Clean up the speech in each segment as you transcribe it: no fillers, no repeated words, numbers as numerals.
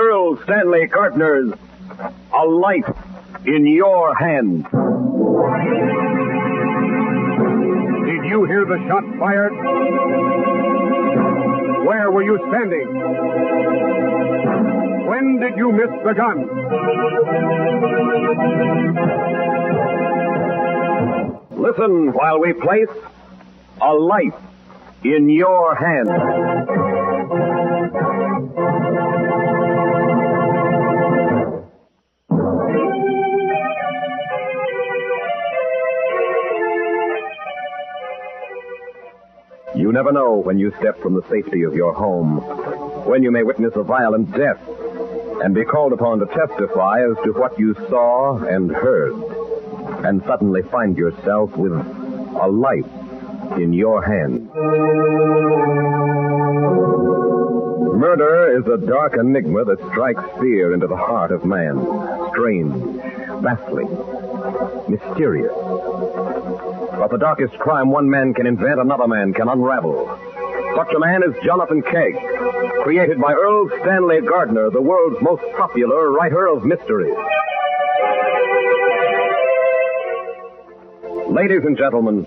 Earl Stanley Gardner's A Life in Your Hands. Did you hear the shot fired? Where were you standing? When did you miss the gun? Listen while we place A Life in Your Hands. You never know when you step from the safety of your home, when you may witness a violent death and be called upon to testify as to what you saw and heard, and suddenly find yourself with a life in your hands. Murder is a dark enigma that strikes fear into the heart of man. Strange, baffling, mysterious. But the darkest crime one man can invent, another man can unravel. Such a man is Jonathan Kegg, created by Earl Stanley Gardner, the world's most popular writer of mysteries. Ladies and gentlemen,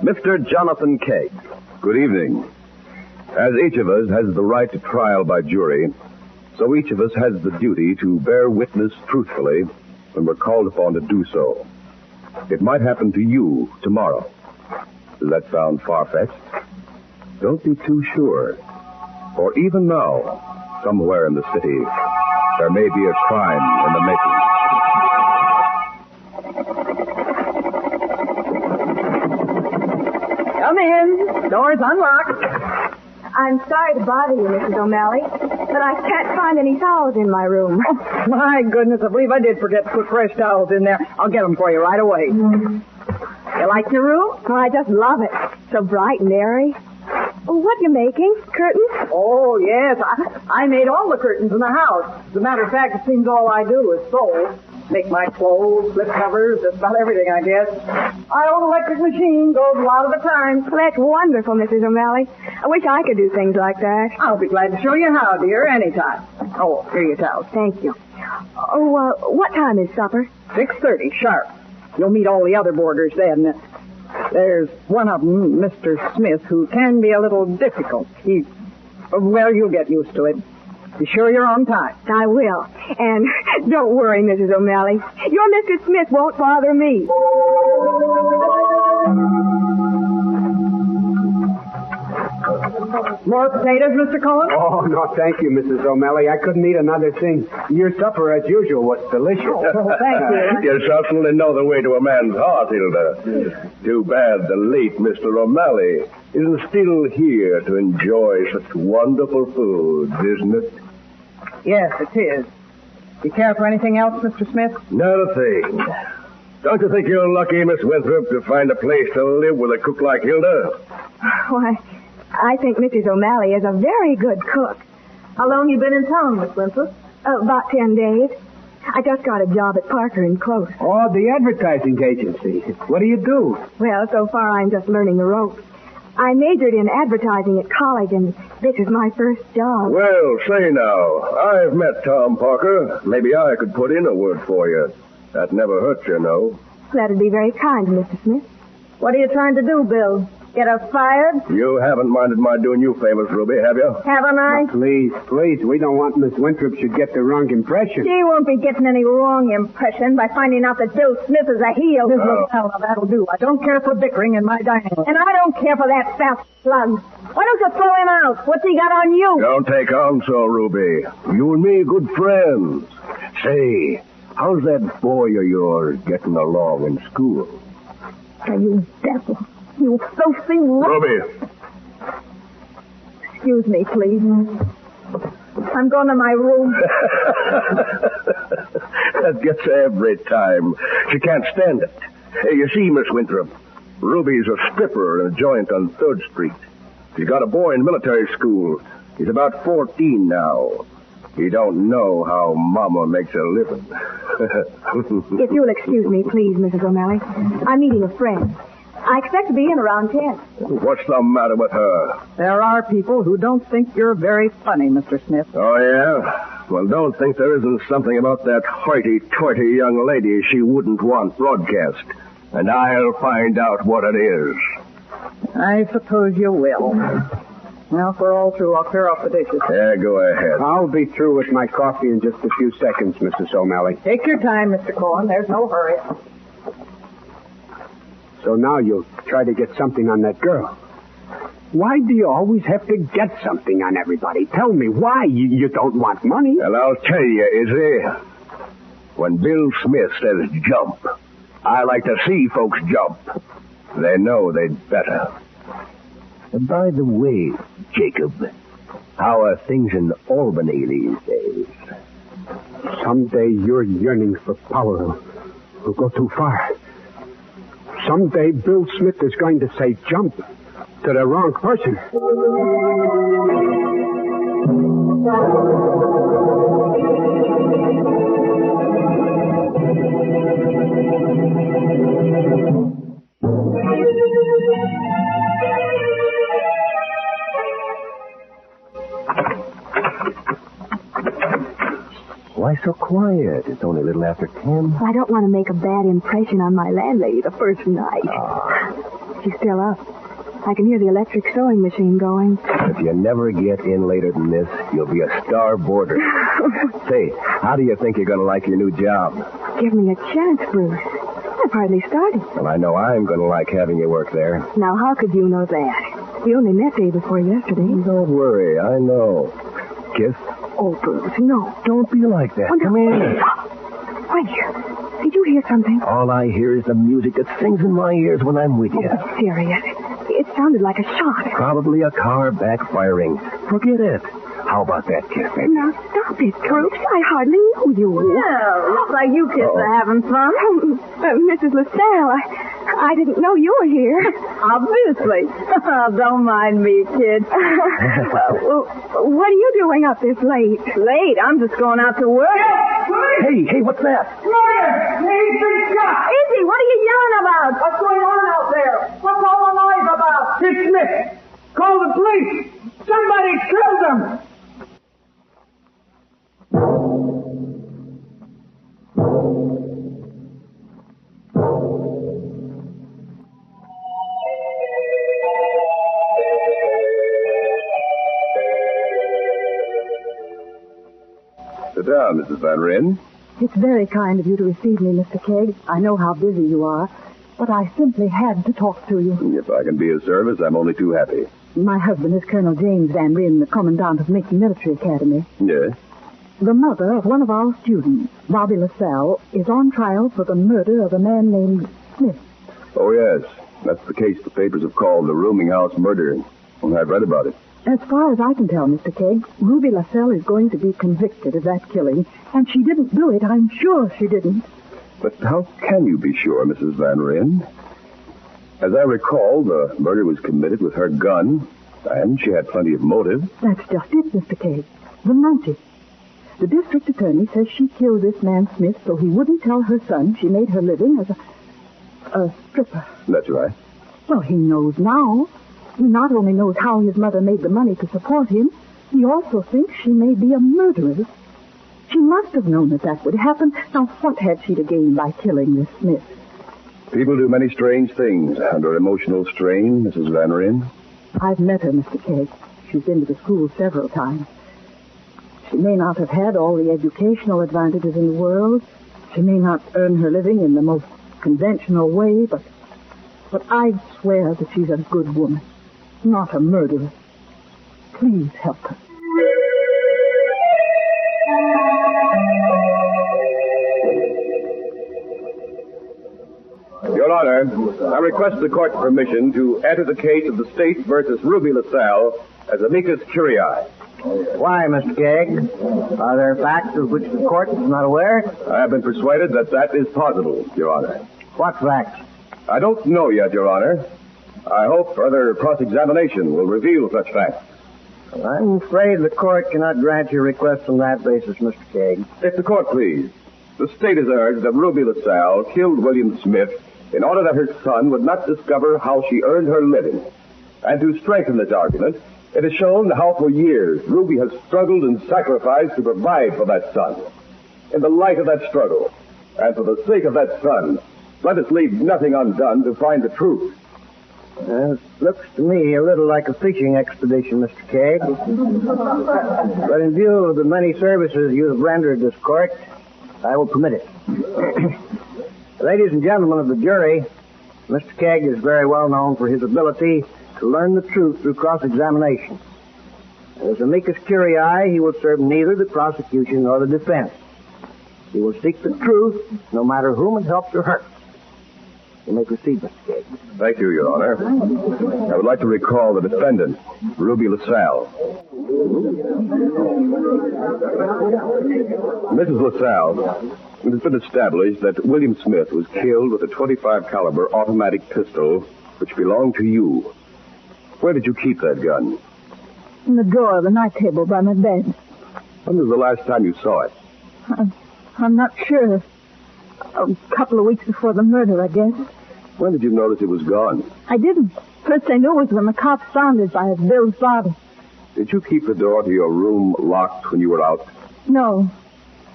Mr. Jonathan Kegg. Good evening. As each of us has the right to trial by jury, so each of us has the duty to bear witness truthfully when we're called upon to do so. It might happen to you tomorrow. Does that sound far-fetched? Don't be too sure. For even now, somewhere in the city, there may be a crime in the making. Come in. Door's unlocked. I'm sorry to bother you, Mrs. O'Malley, but I can't find any towels in my room. Oh, my goodness, I believe I did forget to put fresh towels in there. I'll get them for you right away. You like your room? Oh, I just love it. So bright and airy. Oh, what are you making? Curtains? Oh, yes. I made all the curtains in the house. As a matter of fact, it seems all I do is sew. Make my clothes, slip covers, just about everything, I guess. I own an electric machine, goes a lot of the time. Well, that's wonderful, Mrs. O'Malley. I wish I could do things like that. I'll be glad to show you how, dear, anytime. Oh, here are your towels. Thank you. Oh, what time is supper? 6:30, sharp. You'll meet all the other boarders then. There's one of them, Mr. Smith, who can be a little difficult. Well, you'll get used to it. Be sure you're on time. I will. And don't worry, Mrs. O'Malley. Your Mr. Smith won't bother me. More potatoes, Mr. Cohen? Oh, no, thank you, Mrs. O'Malley. I couldn't eat another thing. Your supper, as usual, was delicious. Oh, thank you. You certainly know the way to a man's heart, Hilda. Too bad the late Mr. O'Malley isn't still here to enjoy such wonderful foods, isn't it? Yes, it is. You care for anything else, Mr. Smith? Not a thing. Don't you think you're lucky, Miss Winthrop, to find a place to live with a cook like Hilda? Why, I think Mrs. O'Malley is a very good cook. How long you been in town, Miss Winthrop? About 10 days. I just got a job at Parker & Close. Oh, the advertising agency. What do you do? Well, so far I'm just learning the ropes. I majored in advertising at college, and this is my first job. Well, say now, I've met Tom Parker. Maybe I could put in a word for you. That never hurts, you know. That'd be very kind, Mr. Smith. What are you trying to do, Bill? Get us fired? You haven't minded my doing you famous, Ruby, have you? Haven't I? Oh, please. We don't want Miss Winthrop should get the wrong impression. She won't be getting any wrong impression by finding out that Bill Smith is a heel. Oh. Well, that'll do. I don't care for bickering in my dining room. And I don't care for that fat slug. Why don't you throw him out? What's he got on you? Don't take on so, Ruby. You and me good friends. Say, how's that boy of yours getting along in school? Oh, you devil. You filthy... Ruby. Excuse me, please. I'm going to my room. That gets her every time. She can't stand it. Hey, you see, Miss Winthrop, Ruby's a stripper in a joint on 3rd Street. She's got a boy in military school. He's about 14 now. He don't know how Mama makes a living. If you'll excuse me, please, Mrs. O'Malley. I'm meeting a friend. I expect to be in around 10. What's the matter with her? There are people who don't think you're very funny, Mr. Smith. Oh, yeah? Well, don't think there isn't something about that hoity-toity young lady she wouldn't want broadcast. And I'll find out what it is. I suppose you will. Now, if we're all through, I'll clear off the dishes. Yeah, go ahead. I'll be through with my coffee in just a few seconds, Mrs. O'Malley. Take your time, Mr. Cohen. There's no hurry. So now you'll try to get something on that girl. Why do you always have to get something on everybody? Tell me why. You don't want money. Well, I'll tell you, Izzy. When Bill Smith says jump, I like to see folks jump. They know they'd better. By the way, Jacob, how are things in Albany these days? Someday your yearning for power will go too far. Someday Bill Smith is going to say jump to the wrong person. Why so quiet? It's only a little after 10. I don't want to make a bad impression on my landlady the first night. She's still up. I can hear the electric sewing machine going. If you never get in later than this, you'll be a star boarder. Say, how do you think you're going to like your new job? Give me a chance, Bruce. I've hardly started. Well, I know I'm going to like having you work there. Now, how could you know that? We only met day before yesterday. Don't worry, I know. Kiss? Oh, Bruce, no. Don't be like that. Oh, no. Come here. Wait, did you hear something? All I hear is the music that sings in my ears when I'm with you. Oh, be serious. It sounded like a shot. Probably a car backfiring. Forget it. How about that kiss, baby? Now, stop it, Bruce. I hardly knew you. Well, looks like you kids are having fun. Mrs. LaSalle, I didn't know you were here. Obviously. Don't mind me, kid. What are you doing up this late? Late? I'm just going out to work. Hey, what's that? Murder! He's been shot! Izzy, what are you yelling about? What's going on out there? What's all the noise about? It's Smith. Call the police. Somebody killed him. Sit down, Mrs. Van Ryn. It's very kind of you to receive me, Mr. Kegg. I know how busy you are, but I simply had to talk to you. If I can be of service, I'm only too happy. My husband is Colonel James Van Ryn, the commandant of Macon Military Academy. Yes? The mother of one of our students, Bobby LaSalle, is on trial for the murder of a man named Smith. Oh, yes. That's the case the papers have called the rooming house murder. Well, I've read about it. As far as I can tell, Mr. Kegg, Ruby LaSalle is going to be convicted of that killing, and she didn't do it. I'm sure she didn't. But how can you be sure, Mrs. Van Ryn? As I recall, the murder was committed with her gun, and she had plenty of motive. That's just it, Mr. Kegg. The motive. The district attorney says she killed this man Smith so he wouldn't tell her son she made her living as a stripper. That's right. Well, he knows now. He not only knows how his mother made the money to support him, he also thinks she may be a murderess. She must have known that would happen. Now, what had she to gain by killing this Smith? People do many strange things under emotional strain, Mrs. Van Ryn. I've met her, Mr. Kegg. She's been to the school several times. She may not have had all the educational advantages in the world. She may not earn her living in the most conventional way, but I'd swear that she's a good woman, not a murderer. Please help her. Your Honor, I request the court's permission to enter the case of the State versus Ruby LaSalle as amicus curiae. Why, Mr. Kegg? Are there facts of which the court is not aware? I have been persuaded that is possible, Your Honor. What facts? I don't know yet, Your Honor. I hope further cross-examination will reveal such facts. I'm afraid the court cannot grant your request on that basis, Mr. Kegg. If the court please, the State has urged that Ruby LaSalle killed William Smith in order that her son would not discover how she earned her living. And to strengthen this argument, It has shown how for years Ruby has struggled and sacrificed to provide for that son. In the light of that struggle, and for the sake of that son, let us leave nothing undone to find the truth. Looks to me a little like a fishing expedition, Mr. Kegg. But in view of the many services you have rendered this court, I will permit it. Ladies and gentlemen of the jury, Mr. Kegg is very well known for his ability to learn the truth through cross-examination. As amicus curiae, he will serve neither the prosecution nor the defense. He will seek the truth, no matter whom it helps or hurts. You may proceed, Mr. Kegg. Thank you, Your Honor. I would like to recall the defendant, Ruby LaSalle. Mrs. LaSalle, it has been established that William Smith was killed with a .25 caliber automatic pistol which belonged to you. Where did you keep that gun? In the drawer of the night table by my bed. When was the last time you saw it? I'm not sure. A couple of weeks before the murder, I guess. When did you notice it was gone? I didn't. First I knew it was when the cops found it by Bill's body. Did you keep the door to your room locked when you were out? No.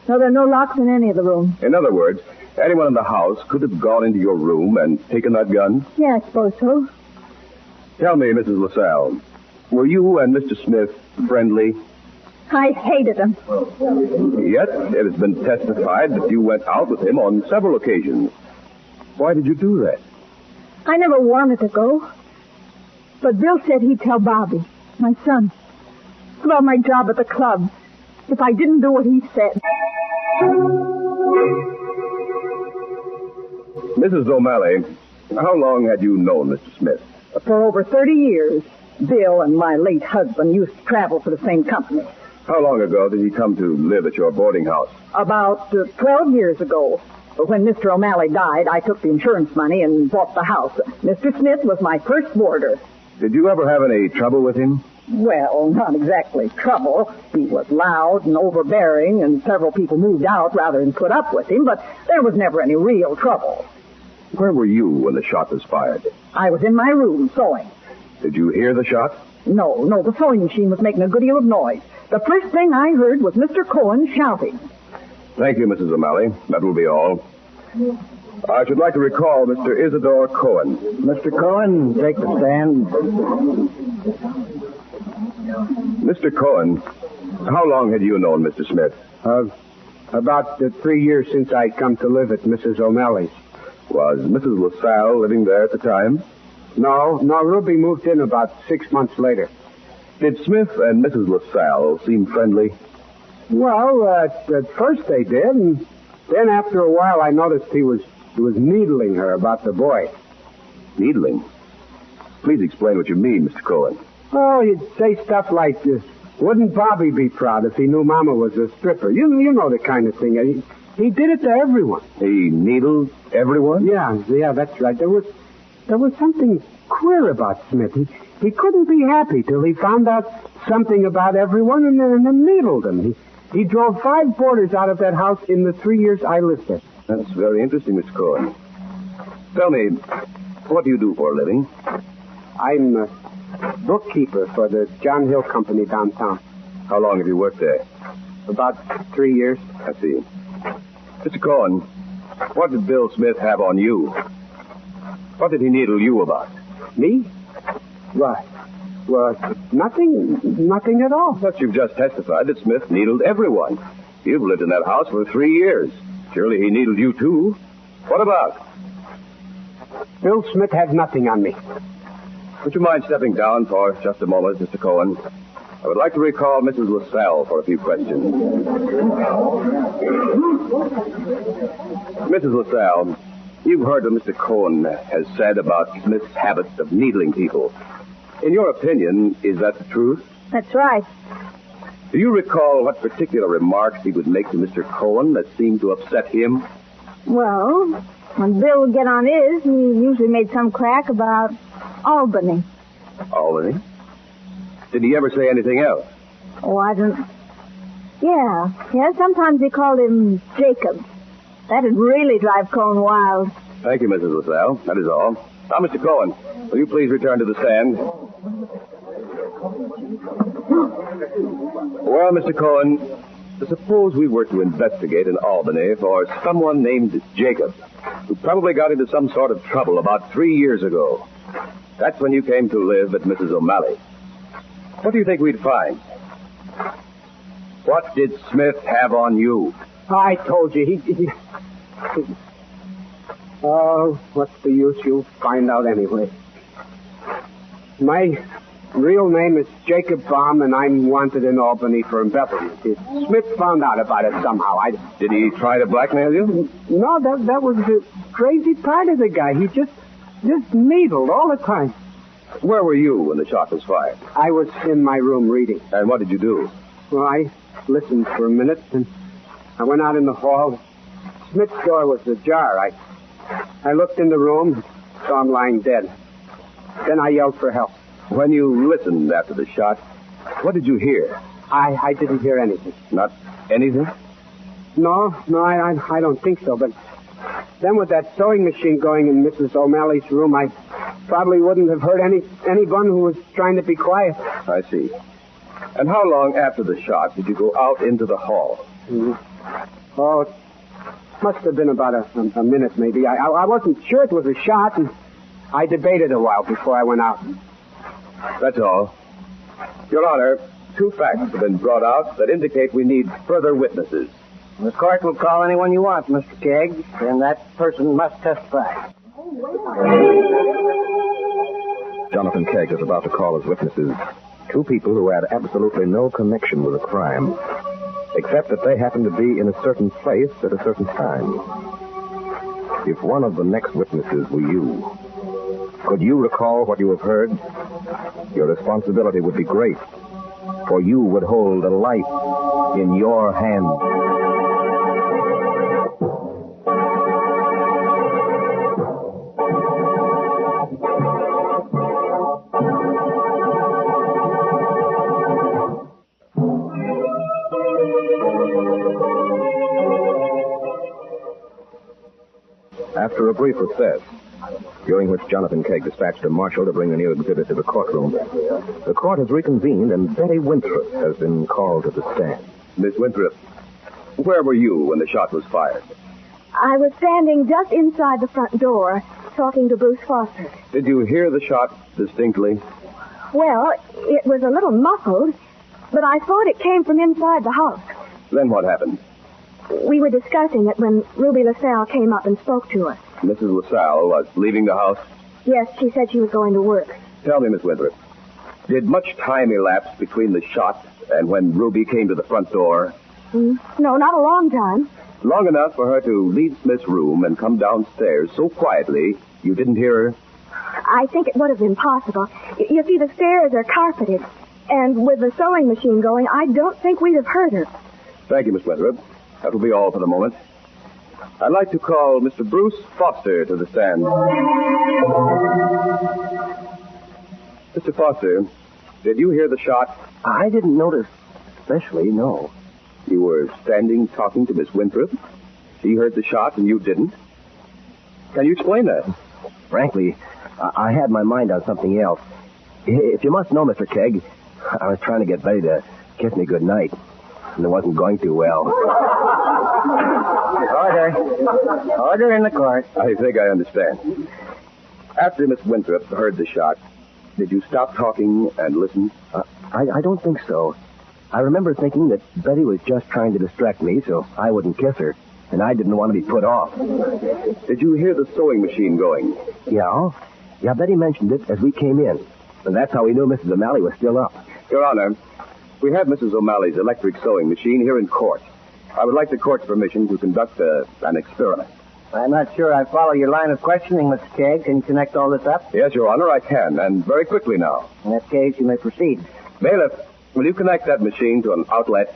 No, there are no locks in any of the rooms. In other words, anyone in the house could have gone into your room and taken that gun? Yeah, I suppose so. Tell me, Mrs. LaSalle, were you and Mr. Smith friendly? I hated him. Yet it has been testified that you went out with him on several occasions. Why did you do that? I never wanted to go. But Bill said he'd tell Bobby, my son, about my job at the club, if I didn't do what he said. Mrs. O'Malley, how long had you known Mr. Smith? For over 30 years, Bill and my late husband used to travel for the same company. How long ago did he come to live at your boarding house? About 12 years ago. When Mr. O'Malley died, I took the insurance money and bought the house. Mr. Smith was my first boarder. Did you ever have any trouble with him? Well, not exactly trouble. He was loud and overbearing, and several people moved out rather than put up with him, but there was never any real trouble. Where were you when the shot was fired? I was in my room sewing. Did you hear the shot? No, the sewing machine was making a good deal of noise. The first thing I heard was Mr. Cohen shouting. Thank you, Mrs. O'Malley. That will be all. I should like to recall Mr. Isidore Cohen. Mr. Cohen, take the stand. Mr. Cohen, how long had you known Mr. Smith? About 3 years since I come to live at Mrs. O'Malley's. Was Mrs. LaSalle living there at the time? No, Ruby moved in about 6 months later. Did Smith and Mrs. LaSalle seem friendly? Well, at first they did, and then after a while I noticed he was needling her about the boy. Needling? Please explain what you mean, Mr. Cohen. Oh, he'd say stuff like this. Wouldn't Bobby be proud if he knew Mama was a stripper? You know the kind of thing. He did it to everyone. He needled everyone? Yeah, that's right. There was something queer about Smith. He couldn't be happy till he found out something about everyone and then needled them. He drove 5 boarders out of that house in the 3 years I lived there. That's very interesting, Mr. Cohen. Tell me, what do you do for a living? I'm a bookkeeper for the John Hill Company downtown. How long have you worked there? About 3 years. I see. Mr. Cohen, what did Bill Smith have on you? What did he needle you about? Me? What? Well, nothing at all. But you've just testified that Smith needled everyone. You've lived in that house for 3 years. Surely he needled you, too. What about? Bill Smith had nothing on me. Would you mind stepping down for just a moment, Mr. Cohen? I would like to recall Mrs. LaSalle for a few questions. Mrs. LaSalle, you've heard what Mr. Cohen has said about Smith's habit of needling people. In your opinion, is that the truth? That's right. Do you recall what particular remarks he would make to Mr. Cohen that seemed to upset him? Well, when Bill would get on his, he usually made some crack about Albany. Albany? Did he ever say anything else? Oh, I don't... Yeah, sometimes he called him Jacob. That'd really drive Cohen wild. Thank you, Mrs. LaSalle. That is all. Now, Mr. Cohen, will you please return to the stand? Well, Mr. Cohen, suppose we were to investigate in Albany for someone named Jacob, who probably got into some sort of trouble about 3 years ago. That's when you came to live at Mrs. O'Malley. What do you think we'd find? What did Smith have on you? I told you, he... Oh, what's the use? You'll find out anyway. My real name is Jacob Baum, and I'm wanted in Albany for embezzlement. Smith found out about it somehow. Did he try to blackmail you? No, that was the crazy part of the guy. He just needled all the time. Where were you when the shot was fired? I was in my room reading. And what did you do? Well, I listened for a minute, and I went out in the hall. Smith's door was ajar. I looked in the room, saw him lying dead. Then I yelled for help. When you listened after the shot, what did you hear? I didn't hear anything. Not anything? No, I don't think so. But then with that sewing machine going in Mrs. O'Malley's room, I probably wouldn't have heard anyone who was trying to be quiet. I see. And how long after the shot did you go out into the hall? Mm-hmm. Oh, it must have been about a minute, maybe. I wasn't sure it was a shot, and I debated a while before I went out. That's all. Your Honor, 2 facts have been brought out that indicate we need further witnesses. The court will call anyone you want, Mr. Kegg, and that person must testify. Jonathan Kegg is about to call as witnesses 2 people who had absolutely no connection with the crime, except that they happened to be in a certain place at a certain time. If one of the next witnesses were you, could you recall what you have heard? Your responsibility would be great, for you would hold a life in your hands. After a brief recess, during which Jonathan Kegg dispatched a marshal to bring the new exhibit to the courtroom, the court has reconvened and Betty Winthrop has been called to the stand. Miss Winthrop, where were you when the shot was fired? I was standing just inside the front door, talking to Bruce Foster. Did you hear the shot distinctly? Well, it was a little muffled, but I thought it came from inside the house. Then what happened? We were discussing it when Ruby LaSalle came up and spoke to us. Mrs. LaSalle was leaving the house? Yes, she said she was going to work. Tell me, Miss Winthrop, did much time elapse between the shot and when Ruby came to the front door? No, not a long time. Long enough for her to leave Smith's room and come downstairs so quietly you didn't hear her? I think it would have been possible. You see, the stairs are carpeted, and with the sewing machine going, I don't think we'd have heard her. Thank you, Miss Winthrop. That will be all for the moment. I'd like to call Mr. Bruce Foster to the stand. Mr. Foster, did you hear the shot? I didn't notice especially, no. You were standing talking to Miss Winthrop. She heard the shot and you didn't. Can you explain that? Frankly, I had my mind on something else. If you must know, Mr. Kegg, I was trying to get Betty to kiss me goodnight, and it wasn't going too well. Order in the court. I think I understand. After Miss Winthrop heard the shot, did you stop talking and listen? I don't think so. I remember thinking that Betty was just trying to distract me so I wouldn't kiss her, and I didn't want to be put off. Did you hear the sewing machine going? Yeah, Betty mentioned it as we came in, and that's how we knew Mrs. O'Malley was still up. Your Honor, we have Mrs. O'Malley's electric sewing machine here in court. I would like the court's permission to conduct an experiment. I'm not sure I follow your line of questioning, Mr. Kegg. Can you connect all this up? Yes, Your Honor, I can, and very quickly now. In that case, you may proceed. Bailiff, will you connect that machine to an outlet?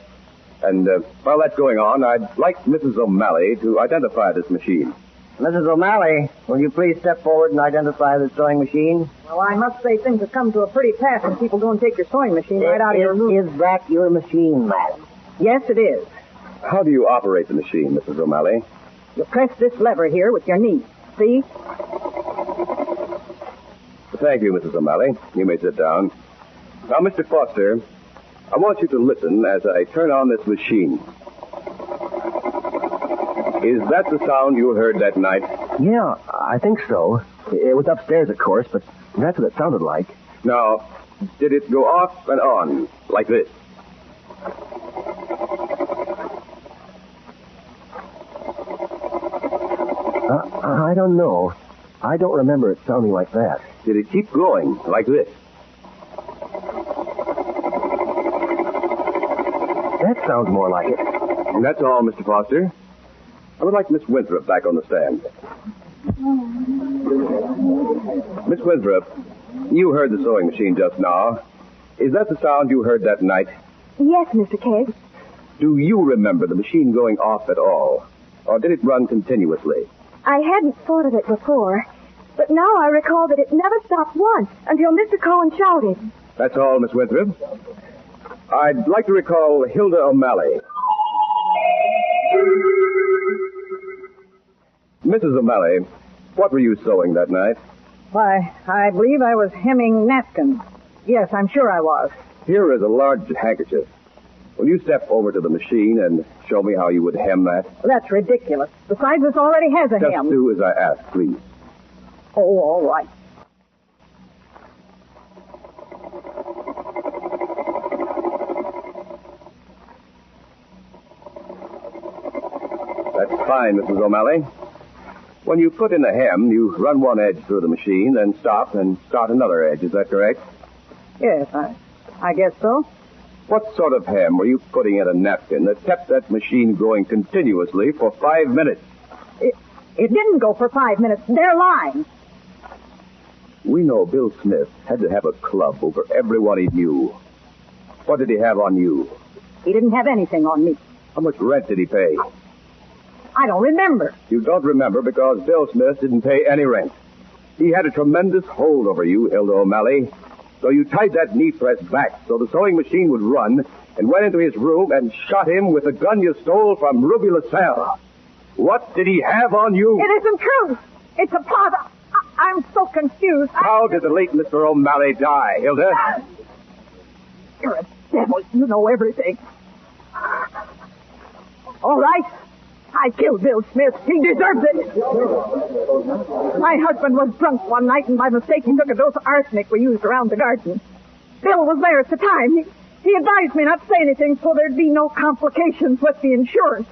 And while that's going on, I'd like Mrs. O'Malley to identify this machine. Mrs. O'Malley, will you please step forward and identify the sewing machine? Well, I must say things have come to a pretty pass when people go and take your sewing machine right out of your room. Is that your machine, madam? Yes, it is. How do you operate the machine, Mrs. O'Malley? You press this lever here with your knee. See? Thank you, Mrs. O'Malley. You may sit down. Now, Mr. Foster, I want you to listen as I turn on this machine. Is that the sound you heard that night? Yeah, I think so. It was upstairs, of course, but that's what it sounded like. Now, did it go off and on like this? I don't know. I don't remember it sounding like that. Did it keep going like this? That sounds more like it. And that's all, Mr. Foster. I would like Miss Winthrop back on the stand. Miss Winthrop, you heard the sewing machine just now. Is that the sound you heard that night? Yes, Mr. Kegg. Do you remember the machine going off at all? Or did it run continuously? I hadn't thought of it before, but now I recall that it never stopped once until Mr. Cohen shouted. That's all, Miss Winthrop. I'd like to recall Hilda O'Malley. Mrs. O'Malley, what were you sewing that night? Why, I believe I was hemming napkins. Yes, I'm sure I was. Here is a large handkerchief. Will you step over to the machine and show me how you would hem that? That's ridiculous. Besides, this already has a Just hem. do as I ask, please. Oh, all right. That's fine, Mrs. O'Malley. When you put in a hem, you run one edge through the machine, then stop and start another edge. Is that correct? Yes, I guess so. What sort of hem were you putting in a napkin that kept that machine going continuously for 5 minutes? It didn't go for 5 minutes. They're lying. We know Bill Smith had to have a club over everyone he knew. What did he have on you? He didn't have anything on me. How much rent did he pay? I don't remember. You don't remember because Bill Smith didn't pay any rent. He had a tremendous hold over you, Hilda O'Malley. So you tied that knee press back so the sewing machine would run and went into his room and shot him with the gun you stole from Ruby LaSalle. What did he have on you? It isn't true. It's a plot. I'm so confused. How did the late Mr. O'Malley die, Hilda? You're a devil. You know everything. All right. I killed Bill Smith. He deserved it. My husband was drunk one night, and by mistake he took a dose of arsenic we used around the garden. Bill was there at the time. He advised me not to say anything so there'd be no complications with the insurance.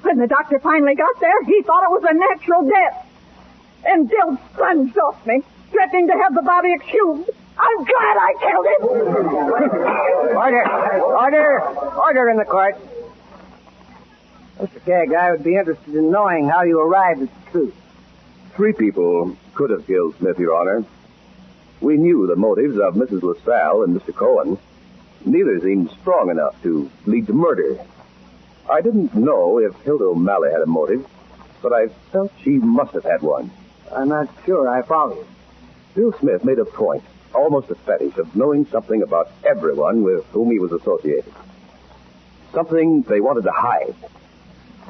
When the doctor finally got there, he thought it was a natural death. And Bill plunged off me, threatening to have the body exhumed. I'm glad I killed him. Order in the court. Mr. Kegg, I would be interested in knowing how you arrived at the truth. 3 people could have killed Smith, Your Honor. We knew the motives of Mrs. LaSalle and Mr. Cohen. Neither seemed strong enough to lead to murder. I didn't know if Hilda O'Malley had a motive, but I felt she must have had one. I'm not sure I follow you. Bill Smith made a point, almost a fetish, of knowing something about everyone with whom he was associated. Something they wanted to hide.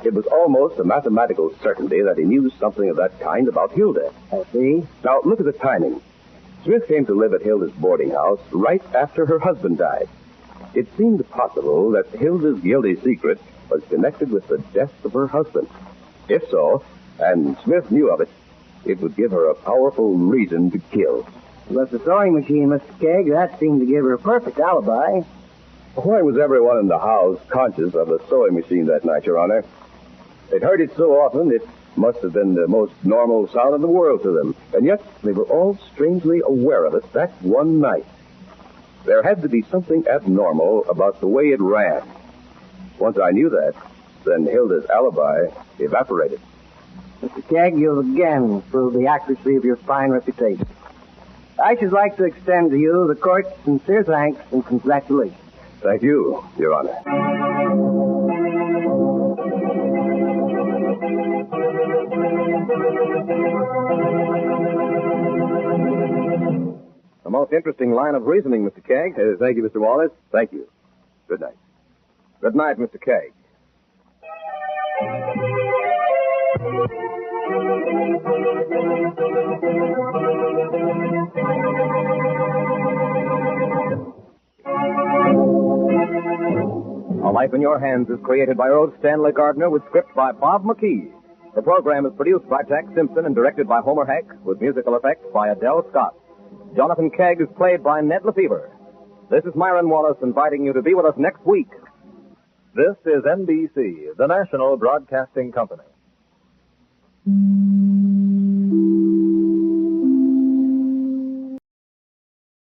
It was almost a mathematical certainty that he knew something of that kind about Hilda. I see. Now, look at the timing. Smith came to live at Hilda's boarding house right after her husband died. It seemed possible that Hilda's guilty secret was connected with the death of her husband. If so, and Smith knew of it, it would give her a powerful reason to kill. But the sewing machine, Mr. Kegg, that seemed to give her a perfect alibi. Why was everyone in the house conscious of the sewing machine that night, Your Honor? They'd heard it so often, it must have been the most normal sound in the world to them. And yet, they were all strangely aware of it that one night. There had to be something abnormal about the way it ran. Once I knew that, then Hilda's alibi evaporated. Mr. Kegg, you've again proved the accuracy of your fine reputation. I should like to extend to you the court's sincere thanks and congratulations. Thank you, Your Honor. A most interesting line of reasoning, Mr. Kegg. Thank you, Mr. Wallace. Thank you. Good night. Good night, Mr. Kegg. A Life in Your Hands is created by Earl Stanley Gardner with script by Bob McKee. The program is produced by Jack Simpson and directed by Homer Heck with musical effects by Adele Scott. Jonathan Kegg is played by Ned Lefevre. This is Myron Wallace inviting you to be with us next week. This is NBC, the national broadcasting company.